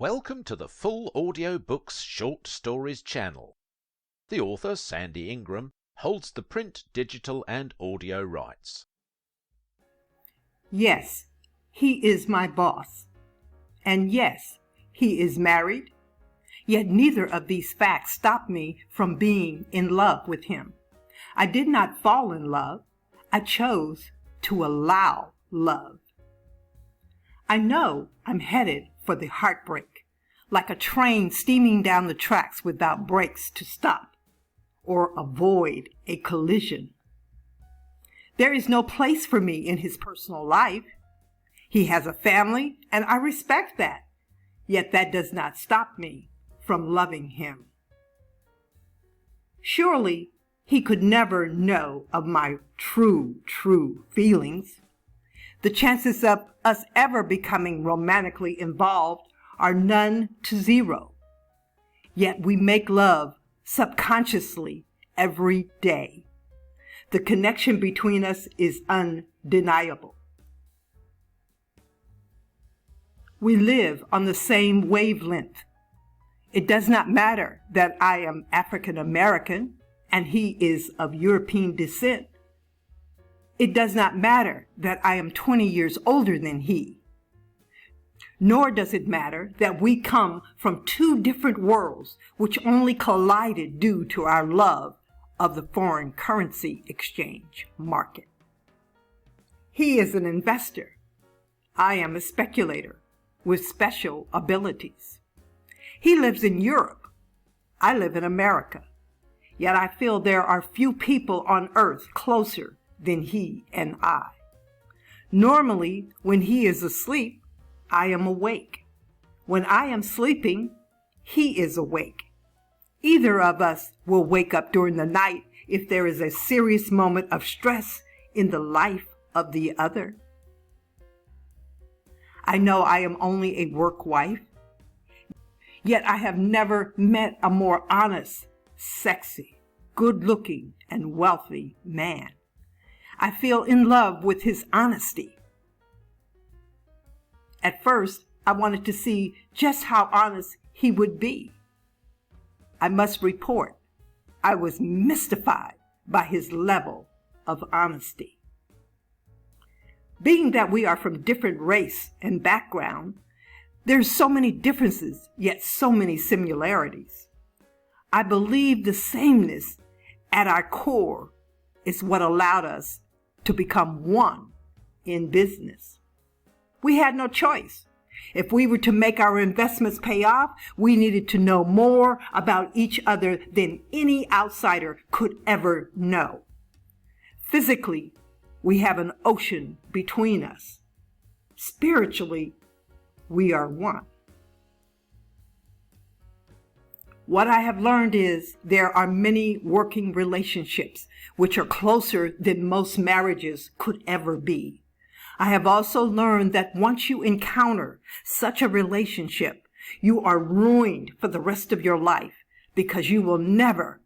Welcome to the Full Audio Books Short Stories channel. The author, Sandy Ingram, holds the print, digital, and audio rights. Yes, he is my boss. And yes, he is married. Yet neither of these facts stop me from being in love with him. I did not fall in love. I chose to allow love. I know I'm headed for the heartbreak, like a train steaming down the tracks without brakes to stop or avoid a collision. There is no place for me in his personal life. He has a family, and I respect that. Yet that does not stop me from loving him. Surely he could never know of my true feelings. The chances of us ever becoming romantically involved are none to zero. Yet we make love subconsciously every day. The connection between us is undeniable. We live on the same wavelength. It does not matter that I am African American and he is of European descent. It does not matter that I am 20 years older than he. Nor does it matter that we come from two different worlds which only collided due to our love of the foreign currency exchange market. He is an investor. I am a speculator with special abilities. He lives in Europe. I live in America. Yet I feel there are few people on earth closer than he and I. Normally, when he is asleep, I am awake. When I am sleeping, he is awake. Either of us will wake up during the night if there is a serious moment of stress in the life of the other. I know I am only a work wife, yet I have never met a more honest, sexy, good-looking, and wealthy man. I feel in love with his honesty. At first, I wanted to see just how honest he would be. I must report, I was mystified by his level of honesty. Being that we are from different race and background, there's so many differences, yet so many similarities. I believe the sameness at our core is what allowed us to become one in business. We had no choice. If we were to make our investments pay off, we needed to know more about each other than any outsider could ever know. Physically, we have an ocean between us. Spiritually, we are one. What I have learned is there are many working relationships which are closer than most marriages could ever be. I have also learned that once you encounter such a relationship, you are ruined for the rest of your life because you will never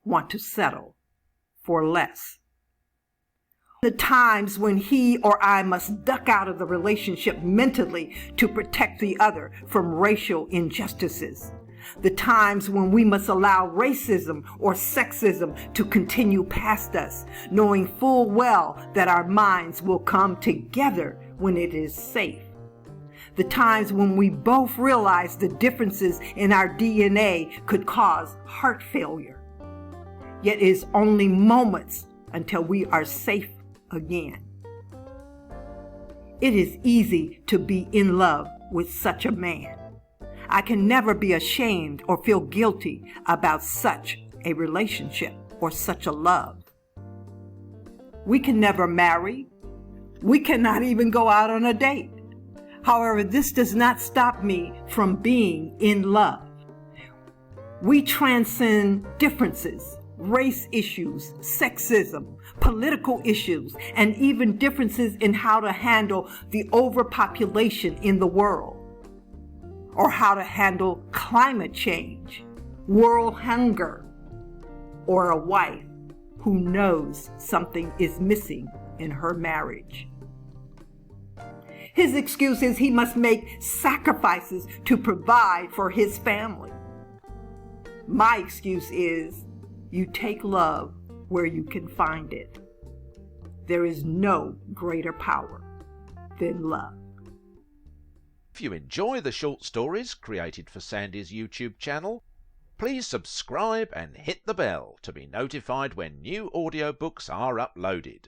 want to settle for less. The times when he or I must duck out of the relationship mentally to protect the other from racial injustices. The times when we must allow racism or sexism to continue past us, knowing full well that our minds will come together when it is safe. The times when we both realize the differences in our DNA could cause heart failure. Yet it is only moments until we are safe again. It is easy to be in love with such a man. I can never be ashamed or feel guilty about such a relationship or such a love. We can never marry. We cannot even go out on a date. However, this does not stop me from being in love. We transcend differences, race issues, sexism, political issues, and even differences in how to handle the overpopulation in the world, or how to handle climate change, world hunger, or a wife who knows something is missing in her marriage. His excuse is he must make sacrifices to provide for his family. My excuse is you take love where you can find it. There is no greater power than love. If you enjoy the short stories created for Sandy's YouTube channel, please subscribe and hit the bell to be notified when new audiobooks are uploaded.